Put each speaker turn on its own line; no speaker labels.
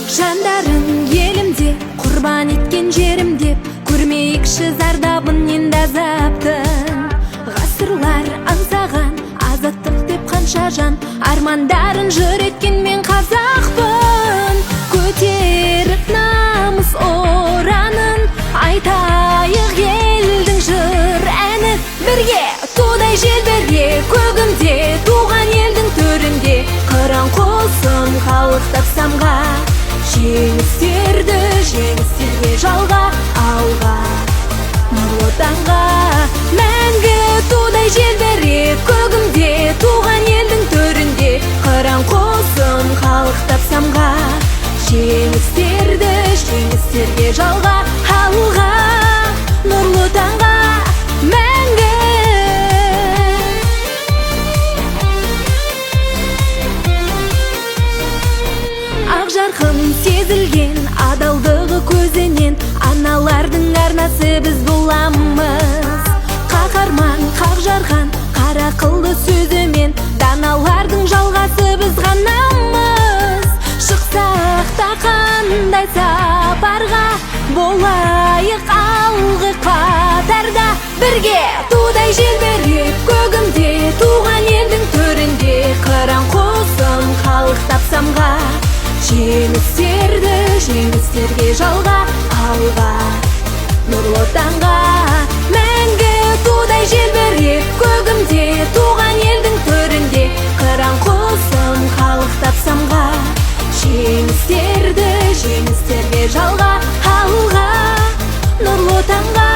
Жандарын елімде құрбан еткен жерім деп, көрмейікші зардабын енді азаптың. Ғасырлар аңсаған азаттық деп қанша жан армандарын жыр еткен мен қазақпын. Көтеріп намыс оранын, айтайық елдің жыр әнін. Бірге тудай желбіре көгімде, туған елдің төрінде, қыран қосын халық тапсамға. Жеңістерді жеңістерге жалға, алға нұрлы таңға. Мәңгі тудай желбіреп көгімде, туған елдің төрінде, қыран қосын халық тапсамға. Жеңістерді жеңістерге жалға, алға нұрлы таңға. Мәңгі ақ жарқын сезілген адалдығы көзінен, аналардың арнасы біз боламыз. Қаһарман қақ жарған қара қылды сөзімен, даналардың жалғасы біз ғанамыз. Шықсақ та қандай сапарға, болайық алғы қатарда. Бірге тудай желбіреп көгімде, туған елдің төрінде, қыран қосын халық тапсамға. Жеңістерді жеңістерге жалға, алға нұрлы таңға. Мәңгі тудай желбіреп көгімде, туған елдің төрінде, қыран қосын халық тапсамға. Жеңістерді жеңістерге жалға, алға нұрлы таңға.